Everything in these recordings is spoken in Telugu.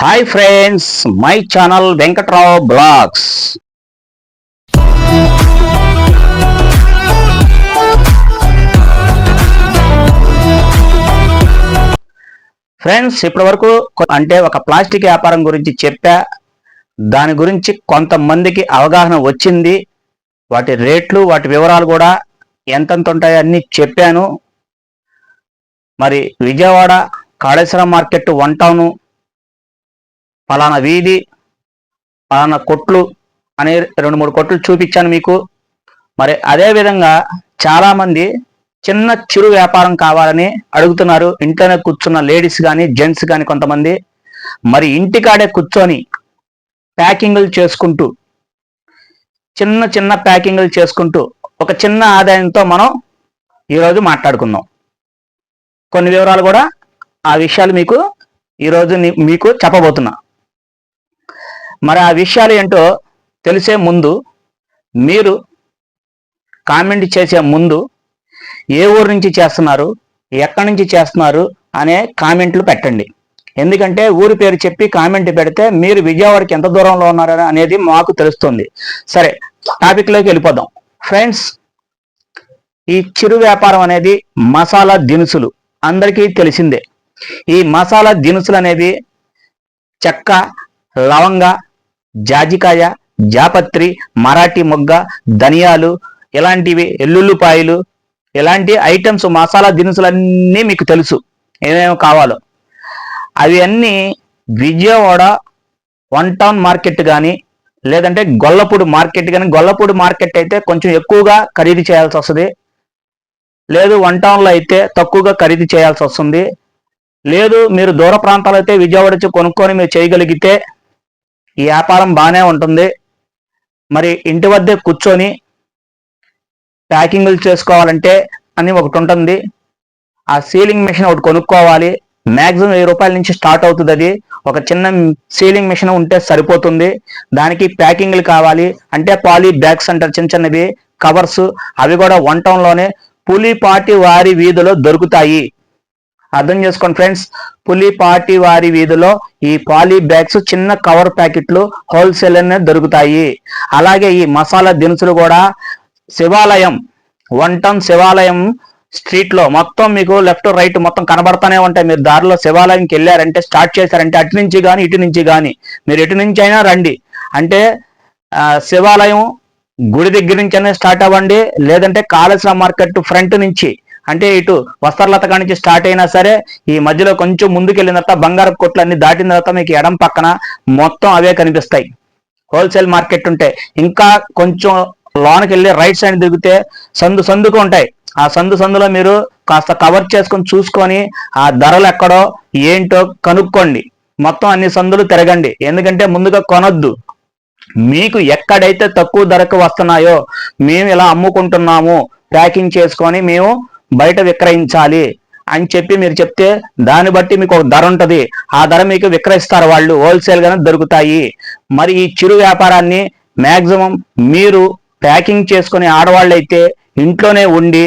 Hi friends, my channel Venkatrao blogs. Friends, ఇప్పటి వరకు అంటే ఒక ప్లాస్టిక్ వ్యాపారం గురించి చెప్పా. దాని గురించి కొంతమందికి అవగాహన వచ్చింది. వాటి రేట్లు, వాటి వివరాలు కూడా ఎంతెంత ఉంటాయో అన్నీ చెప్పాను. మరి Vijayawada Kaleshwaram market, one town, పలానా వీధి, పలానా కొట్లు అనే 2-3 కొట్లు చూపించాను మీకు. మరి అదేవిధంగా చాలామంది చిన్న చిరు వ్యాపారం కావాలని అడుగుతున్నారు. ఇంట్లోనే కూర్చున్న లేడీస్ కానీ, జెంట్స్ కానీ కొంతమంది మరి ఇంటికాడే కూర్చొని ప్యాకింగ్లు చేసుకుంటూ, చిన్న చిన్న ప్యాకింగ్లు చేసుకుంటూ ఒక చిన్న ఆదాయంతో మనం ఈరోజు మాట్లాడుకుందాం. కొన్ని వివరాలు కూడా ఆ విషయాలు మీకు ఈరోజు మీకు చెప్పబోతున్నా. మరి ఆ విషయాలు ఏంటో తెలిసే ముందు, మీరు కామెంట్ చేసే ముందు ఏ ఊరు నుంచి చేస్తున్నారు, ఎక్కడి నుంచి చేస్తున్నారు అనే కామెంట్లు పెట్టండి. ఎందుకంటే ఊరి పేరు చెప్పి కామెంట్ పెడితే మీరు విజయవాడకి ఎంత దూరంలో ఉన్నారు అనేది మాకు తెలుస్తుంది. సరే, టాపిక్లోకి వెళ్ళిపోదాం. ఫ్రెండ్స్, ఈ చిరు వ్యాపారం అనేది మసాలా దినుసులు అందరికీ తెలిసిందే. ఈ మసాలా దినుసులు అనేవి చెక్క, లవంగ, జాజికాయ, జాపత్రి, మరాఠీ మొగ్గ, ధనియాలు, ఇలాంటివి, ఎల్లుల్లిపాయలు, ఇలాంటి ఐటమ్స్, మసాలా దినుసులన్నీ మీకు తెలుసు ఏమేమి కావాలో. అవి అన్నీ విజయవాడ వన్ టౌన్ మార్కెట్ కానీ, లేదంటే గొల్లపూడి మార్కెట్ కానీ. గొల్లపూడి మార్కెట్ అయితే కొంచెం ఎక్కువగా ఖరీదు చేయాల్సి వస్తుంది, లేదు వన్ టౌన్లో అయితే తక్కువగా ఖరీదు చేయాల్సి వస్తుంది. లేదు మీరు దూర ప్రాంతాలు అయితే విజయవాడ వచ్చి కొనుక్కొని మీరు చేయగలిగితే ఈ వ్యాపారం బాగానే ఉంటుంది. మరి ఇంటి వద్దే కూర్చొని ప్యాకింగ్లు చేసుకోవాలంటే అని ఒకటి ఉంటుంది. ఆ సీలింగ్ మిషన్ ఒకటి కొనుక్కోవాలి. మ్యాక్సిమం 1000 రూపాయల నుంచి స్టార్ట్ అవుతుంది. అది ఒక చిన్న సీలింగ్ మిషన్ ఉంటే సరిపోతుంది. దానికి ప్యాకింగ్లు కావాలి. అంటే పాలీ బ్యాగ్స్ అంటారు, చిన్న చిన్నవి కవర్స్. అవి కూడా వన్ టౌన్లోనే పులిపాటి వారి వీధిలో దొరుకుతాయి. అర్థం చేసుకోండి ఫ్రెండ్స్, పులిపాటి వారి వీధిలో ఈ పాలీ బ్యాగ్స్, చిన్న కవర్ ప్యాకెట్లు హోల్సేల్ అనేది దొరుకుతాయి. అలాగే ఈ మసాలా దినుసులు కూడా శివాలయం, వన్ టౌన్ శివాలయం స్ట్రీట్ లో మొత్తం మీకు లెఫ్ట్ రైట్ మొత్తం కనబడతానే ఉంటాయి. మీరు దారిలో శివాలయంకి వెళ్ళారంటే, స్టార్ట్ చేశారంటే అటు నుంచి కానీ ఇటు నుంచి కానీ, మీరు ఎటు నుంచి అయినా రండి. అంటే శివాలయం గుడి దగ్గర నుంచి అయినా స్టార్ట్ అవ్వండి, లేదంటే కాళేశ్వరం మార్కెట్ ఫ్రంట్ నుంచి, అంటే ఇటు వస్త్రలత కాడి నుంచి స్టార్ట్ అయినా సరే, ఈ మధ్యలో కొంచెం ముందుకు వెళ్ళిన తర్వాత బంగారపు కొట్లు అన్ని దాటిన తర్వాత మీకు ఎడం పక్కన మొత్తం అవే కనిపిస్తాయి. హోల్సేల్ మార్కెట్ ఉంటే ఇంకా కొంచెం లోనికి వెళ్ళి రైట్ సైడ్ దిగితే సందుకు ఉంటాయి. ఆ సందులో మీరు కాస్త కవర్ చేసుకొని చూసుకొని ఆ ధరలు ఎక్కడో ఏంటో కనుక్కోండి. మొత్తం అన్ని సందులు తిరగండి. ఎందుకంటే ముందుగా కొనొద్దు. మీకు ఎక్కడైతే తక్కువ ధరకు వస్తున్నాయో, మేము ఇలా అమ్ముకుంటున్నాము, ప్యాకింగ్ చేసుకొని మేము బయట విక్రయించాలి అని చెప్పి మీరు చెప్తే దాన్ని బట్టి మీకు ఒక ధర ఉంటుంది. ఆ ధర మీకు విక్రయిస్తారు వాళ్ళు, హోల్సేల్ గానే దొరుకుతాయి. మరి ఈ చిరు వ్యాపారాన్ని మ్యాక్సిమం మీరు ప్యాకింగ్ చేసుకుని ఆడవాళ్ళు అయితే ఇంట్లోనే ఉండి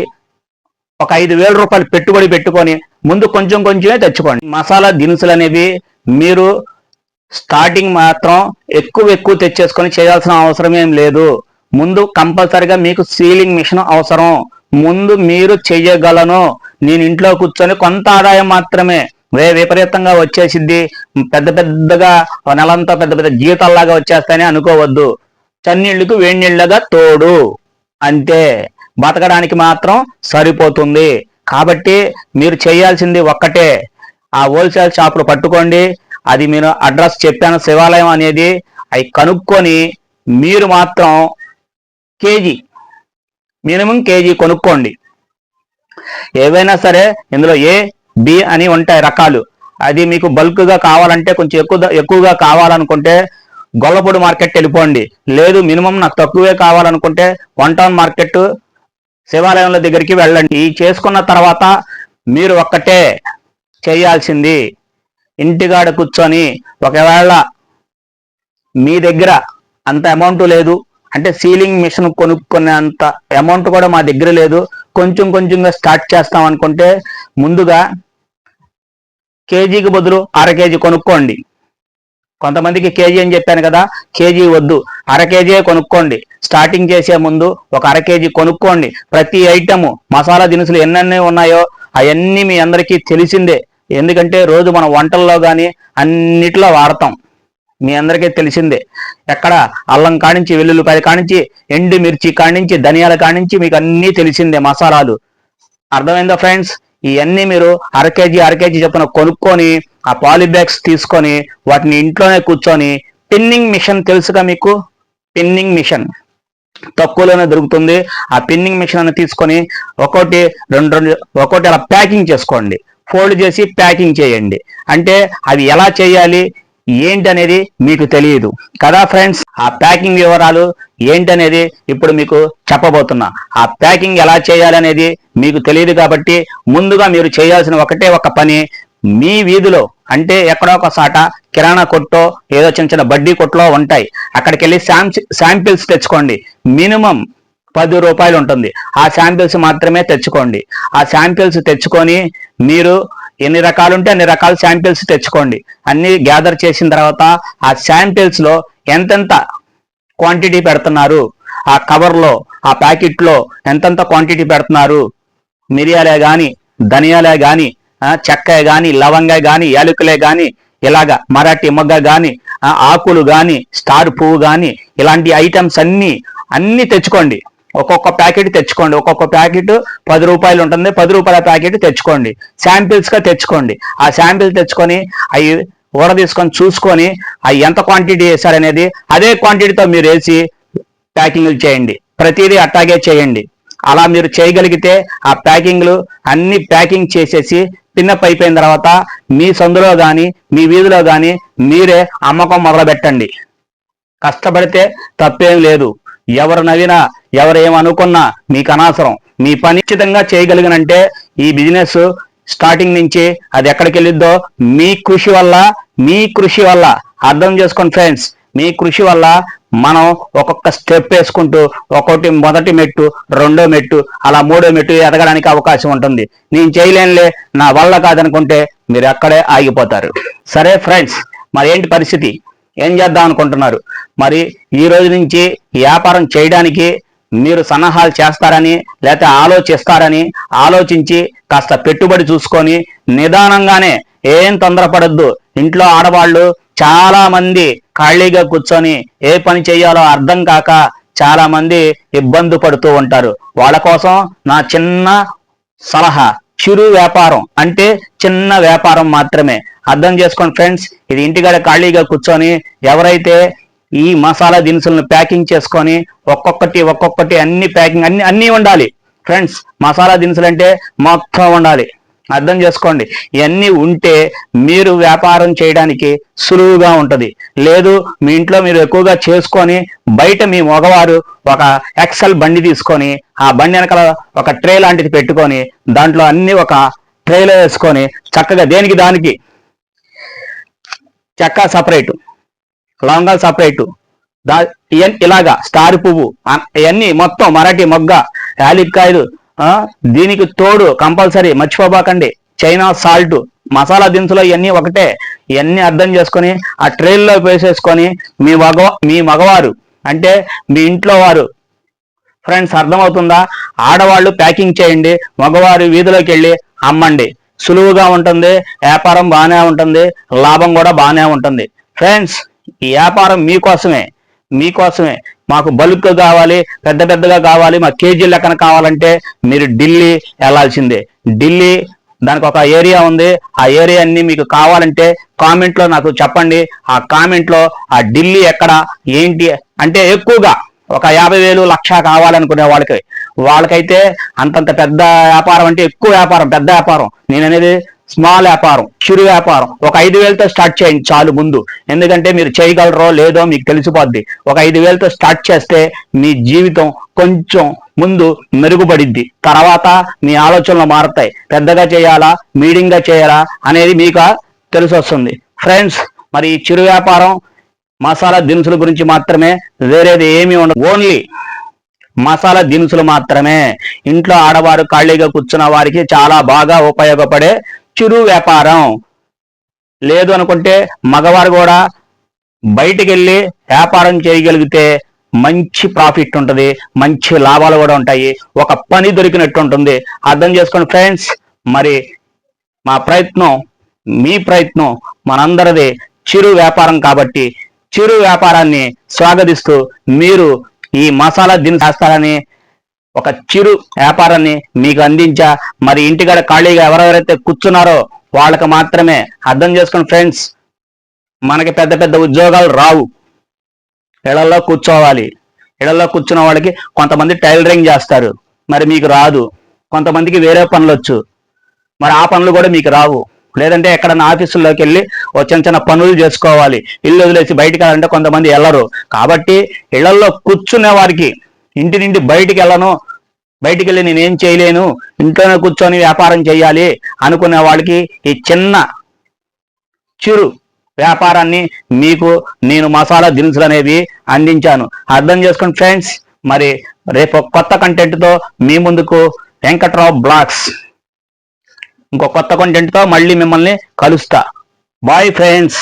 ఒక 5,000 రూపాయలు పెట్టుబడి పెట్టుకొని ముందు కొంచెం కొంచెమే తెచ్చుకోండి. మసాలా దినుసులు అనేవి మీరు స్టార్టింగ్ మాత్రం ఎక్కువ తెచ్చేసుకొని చేయాల్సిన అవసరం ఏం లేదు. ముందు కంపల్సరిగా మీకు సీలింగ్ మిషన్ అవసరం. ముందు మీరు చెయ్యగలను, నేను ఇంట్లో కూర్చొని కొంత ఆదాయం మాత్రమే విపరీతంగా వచ్చేసిద్ది, పెద్దగా నెలంతా పెద్ద జీతాల్లాగా వచ్చేస్తాయని అనుకోవద్దు. చన్నీళ్లకు వేడినీళ్ళగా తోడు, అంతే. బతకడానికి మాత్రం సరిపోతుంది. కాబట్టి మీరు చేయాల్సింది ఒక్కటే, ఆ హోల్సేల్ షాపులు పట్టుకోండి. అది మీరు అడ్రస్ చెప్పాను, శివాలయం అనేది. అవి కనుక్కొని మీరు మాత్రం మినిమం కేజీ కొనుక్కోండి. ఏవైనా సరే ఇందులో ఏ బి అని ఉంటాయి రకాలు. అది మీకు బల్క్గా కావాలంటే, కొంచెం ఎక్కువగా కావాలనుకుంటే గొల్లపూడి మార్కెట్ వెళ్ళిపోండి. లేదు మినిమం నాకు తక్కువే కావాలనుకుంటే వన్ టౌన్ మార్కెట్ శివాలయంలో దగ్గరికి వెళ్ళండి. ఈ చేసుకున్న తర్వాత మీరు ఒక్కటే చేయాల్సింది, ఇంటికాడ కూర్చొని ఒకవేళ మీ దగ్గర అంత అమౌంట్ లేదు అంటే, సీలింగ్ మిషన్ కొనుక్కునే అంత అమౌంట్ కూడా మా దగ్గర లేదు, కొంచెంగా స్టార్ట్ చేస్తాం అనుకుంటే ముందుగా కేజీకి బదులు 1/2 కేజీ కొనుక్కోండి. కొంతమందికి కేజీ అని చెప్పాను కదా, కేజీ వద్దు, అర కేజీ కొనుక్కోండి. స్టార్టింగ్ చేసే ముందు ఒక అర కేజీ కొనుక్కోండి. ప్రతి ఐటము మసాలా దినుసులు ఎన్నెన్ని ఉన్నాయో అవన్నీ మీ అందరికీ తెలిసిందే. ఎందుకంటే రోజు మనం వంటల్లో కానీ అన్నిటిలో వాడతాం, మీ అందరికీ తెలిసిందే. ఎక్కడ అల్లం కానించి, వెల్లుల్లిపాయ కానించి, ఎండు మిర్చి కానించి, ధనియాల కానించి మీకు అన్నీ తెలిసిందే మసాలాలు. అర్థమైందా ఫ్రెండ్స్? ఇవన్నీ మీరు అర కేజీ చొప్పున కొనుక్కొని ఆ పాలిబ్యాగ్స్ తీసుకొని వాటిని ఇంట్లోనే కూర్చొని, పిన్నింగ్ మిషన్ తెలుసుగా మీకు? పిన్నింగ్ మిషన్ తక్కువలోనే దొరుకుతుంది. ఆ పిన్నింగ్ మిషన్ అని తీసుకొని ఒక్కొక్కటి ఒక్కొక్కటి అలా ప్యాకింగ్ చేసుకోండి. ఫోల్డ్ చేసి ప్యాకింగ్ చేయండి. అంటే అవి ఎలా చేయాలి ఏంటి అనేది మీకు తెలియదు కదా ఫ్రెండ్స్. ఆ ప్యాకింగ్ వివరాలు ఏంటనేది ఇప్పుడు మీకు చెప్పబోతున్నా. ఆ ప్యాకింగ్ ఎలా చేయాలనేది మీకు తెలియదు కాబట్టి ముందుగా మీరు చేయాల్సిన ఒకటే ఒక పని, మీ వీధిలో అంటే ఎక్కడో ఒక సాట కిరాణా కొట్టో ఏదో చిన్న చిన్న బడ్డీ కొట్లో ఉంటాయి, అక్కడికి వెళ్ళి శాంపిల్స్ తెచ్చుకోండి. మినిమం 10 రూపాయలు ఉంటుంది. ఆ శాంపిల్స్ మాత్రమే తెచ్చుకోండి. ఆ శాంపిల్స్ తెచ్చుకొని మీరు ఎన్ని రకాలు ఉంటే అన్ని రకాల శాంపిల్స్ తెచ్చుకోండి. అన్ని గ్యాదర్ చేసిన తర్వాత ఆ శాంపిల్స్ లో ఎంతెంత క్వాంటిటీ పెడుతున్నారు, ఆ కవర్లో ఆ ప్యాకెట్లో ఎంతెంత క్వాంటిటీ పెడుతున్నారు, మిరియాలే కానీ, ధనియాలే కానీ, చెక్క కానీ, లవంగా కానీ, యాలకులే కానీ, ఇలాగా మరాఠీ మొగ్గ కానీ, ఆకులు కానీ, స్టార్ పువ్వు కానీ, ఇలాంటి ఐటమ్స్ అన్ని తెచ్చుకోండి. ఒక్కొక్క ప్యాకెట్ తెచ్చుకోండి. ఒక్కొక్క ప్యాకెట్ 10 రూపాయలు ఉంటుంది. 10 రూపాయల ప్యాకెట్ తెచ్చుకోండి. శాంపిల్స్ గా తెచ్చుకోండి. ఆ శాంపిల్ తెచ్చుకొని అవి ఊడ తీసుకొని చూసుకొని అవి ఎంత క్వాంటిటీ వేశారనేది అదే క్వాంటిటీతో మీరు వేసి ప్యాకింగ్లు చేయండి. ప్రతిదీ అట్టాగే చేయండి. అలా మీరు చేయగలిగితే ఆ ప్యాకింగ్లు అన్ని ప్యాకింగ్ చేసేసి పిన్నప్ అయిపోయిన తర్వాత మీ సందులో కానీ మీ వీధిలో కానీ మీరే అమ్మకం మొదలు పెట్టండి. కష్టపడితే తప్పేం లేదు. ఎవరు నవ్వినా ఎవరు ఏమనుకున్నా మీకు అనవసరం. మీ పని నిశ్చితంగా చేయగలిగినంటే ఈ బిజినెస్ స్టార్టింగ్ నుంచి అది ఎక్కడికి వెళ్ళిద్దో మీ కృషి వల్ల అర్థం చేసుకోండి ఫ్రెండ్స్. మీ కృషి వల్ల మనం ఒక్కొక్క స్టెప్ వేసుకుంటూ ఒక్కొక్కటి మొదటి మెట్టు, రెండో మెట్టు, అలా మూడో మెట్టు ఎదగడానికి అవకాశం ఉంటుంది. నేను చేయలేనులే, నా వల్ల కాదనుకుంటే మీరు అక్కడే ఆగిపోతారు. సరే ఫ్రెండ్స్, మరి ఏంటి పరిస్థితి? ఏం చేద్దాం అనుకుంటున్నారు? మరి ఈ రోజు నుంచి వ్యాపారం చేయడానికి మీరు సన్నాహాలు చేస్తారని లేకపోతే ఆలోచిస్తారని ఆలోచించి కాస్త పెట్టుబడి చూసుకొని నిదానంగానే, ఏం తొందరపడద్దు. ఇంట్లో ఆడవాళ్ళు చాలా మంది ఖాళీగా కూర్చొని ఏ పని చేయాలో అర్థం కాక చాలా మంది ఇబ్బంది పడుతూ ఉంటారు. వాళ్ళ కోసం నా చిన్న సలహా, చిరు వ్యాపారం అంటే చిన్న వ్యాపారం మాత్రమే. అర్థం చేసుకోండి ఫ్రెండ్స్. ఇది ఇంటికాడ ఖాళీగా కూర్చొని ఎవరైతే ఈ మసాలా దినుసులను ప్యాకింగ్ చేసుకొని ఒక్కొక్కటి అన్ని ప్యాకింగ్ అన్నీ ఉండాలి ఫ్రెండ్స్. మసాలా దినుసులు అంటే మొత్తం ఉండాలి. అర్థం చేసుకోండి. ఇవన్నీ ఉంటే మీరు వ్యాపారం చేయడానికి సులువుగా ఉంటుంది. లేదు మీ ఇంట్లో మీరు ఎక్కువగా చేసుకొని బయట మీ మగవారు ఒక ఎక్సెల్ బండి తీసుకొని ఆ బండి వెనకాల ఒక ట్రే లాంటిది పెట్టుకొని దాంట్లో అన్ని ఒక ట్రేలో వేసుకొని చక్కగా దేనికి దానికి చెక్క సపరేటు, లవంగాలు సపరేటు, ఇలాగా స్టార్ పువ్వు, ఇవన్నీ మొత్తం మరాఠీ మొగ్గ, యాలిక్కాయలు, దీనికి తోడు కంపల్సరీ మర్చిపోబాకండి చైనా సాల్ట్, మసాలా దినుసులు ఇవన్నీ ఒకటే. ఇవన్నీ అర్థం చేసుకొని ఆ ట్రైల్లో వేసేసుకొని మీ మగవారు అంటే మీ ఇంట్లో వారు ఫ్రెండ్స్, అర్థమవుతుందా? ఆడవాళ్ళు ప్యాకింగ్ చేయండి, మగవారు వీధిలోకి వెళ్ళి అమ్మండి. సులువుగా ఉంటుంది, వ్యాపారం బాగానే ఉంటుంది, లాభం కూడా బాగానే ఉంటుంది ఫ్రెండ్స్. ఈ వ్యాపారం మీకోసమే. మాకు బల్క్ కావాలి, పెద్దగా కావాలి, మా కేజీ లెక్కన కావాలంటే మీరు ఢిల్లీ వెళ్ళాల్సిందే. ఢిల్లీ దానికి ఒక ఏరియా ఉంది. ఆ ఏరియా అన్ని మీకు కావాలంటే కామెంట్లో నాకు చెప్పండి. ఆ కామెంట్లో ఆ ఢిల్లీ ఎక్కడ ఏంటి అంటే ఎక్కువగా ఒక 50,000 లక్ష కావాలనుకునే వాళ్ళకైతే అంతంత పెద్ద వ్యాపారం అంటే ఎక్కువ వ్యాపారం, పెద్ద వ్యాపారం. నేను అనేది స్మాల్ వ్యాపారం, చిరు వ్యాపారం. ఒక 5,000తో స్టార్ట్ చేయండి చాలు ముందు. ఎందుకంటే మీరు చేయగలరో లేదో మీకు తెలిసిపోద్ది. ఒక 5,000తో స్టార్ట్ చేస్తే మీ జీవితం కొంచెం ముందు మెరుగుపడిద్ది. తర్వాత మీ ఆలోచనలు మారుతాయి. పెద్దగా చేయాలా, మీడియంగా చేయాలా అనేది మీకు తెలిసి వస్తుంది ఫ్రెండ్స్. మరి ఈ చిరు వ్యాపారం మసాలా దినుసుల గురించి మాత్రమే, వేరేది ఏమీ ఉండదు. ఓన్లీ మసాలా దినుసులు మాత్రమే. ఇంట్లో ఆడవారు ఖాళీగా కూర్చున్న వారికి చాలా బాగా ఉపయోగపడే చిరు వ్యాపారం. లేదు అనుకుంటే మగవారు కూడా బయటికి వెళ్ళి వ్యాపారం చేయగలిగితే మంచి ప్రాఫిట్ ఉంటుంది, మంచి లాభాలు కూడా ఉంటాయి, ఒక పని దొరికినట్టు ఉంటుంది. అర్థం చేసుకోండి ఫ్రెండ్స్. మరి మా ప్రయత్నం, మీ ప్రయత్నం, మనందరిది చిరు వ్యాపారం కాబట్టి చిరు వ్యాపారాన్ని స్వాగతిస్తూ మీరు ఈ మసాలా దినుసు చేస్తారని ఒక చిరు వ్యాపారాన్ని మీకు అందించా. మరి ఇంటికాడ ఖాళీగా ఎవరెవరైతే కూర్చున్నారో వాళ్ళకి మాత్రమే. అర్థం చేసుకోండి ఫ్రెండ్స్. మనకి పెద్ద పెద్ద ఉద్యోగాలు రావు, ఇళ్లలో కూర్చోవాలి. ఇళ్లలో కూర్చున్న వాళ్ళకి కొంతమంది టైలరింగ్ చేస్తారు, మరి మీకు రాదు. కొంతమందికి వేరే పనులు వచ్చు, మరి ఆ పనులు కూడా మీకు రావు. లేదంటే ఎక్కడన్నా ఆఫీసుల్లోకి వెళ్ళి ఓ చిన్న చిన్న పనులు చేసుకోవాలి. ఇల్లు వదిలేసి బయటికి వెళ్ళాలంటే కొంతమంది వెళ్ళరు. కాబట్టి ఇళ్లలో కూర్చునే వారికి, ఇంటి నుండి బయటికి వెళ్ళను, బయటికి వెళ్ళి నేనేం చేయలేను, ఇంట్లోనే కూర్చొని వ్యాపారం చేయాలి అనుకునే వాళ్ళకి ఈ చిన్న చిరు వ్యాపారాన్ని మీకు నేను మసాలా దినుసులు అనేవి అందించాను. అర్థం చేసుకోండి ఫ్రెండ్స్. మరి రేపు కొత్త కంటెంట్తో మీ ముందుకు వెంకట్రావు బ్లాగ్స్ ఇంకో కొత్త కంటెంట్తో మళ్ళీ మిమ్మల్ని కలుస్తా. Bye friends.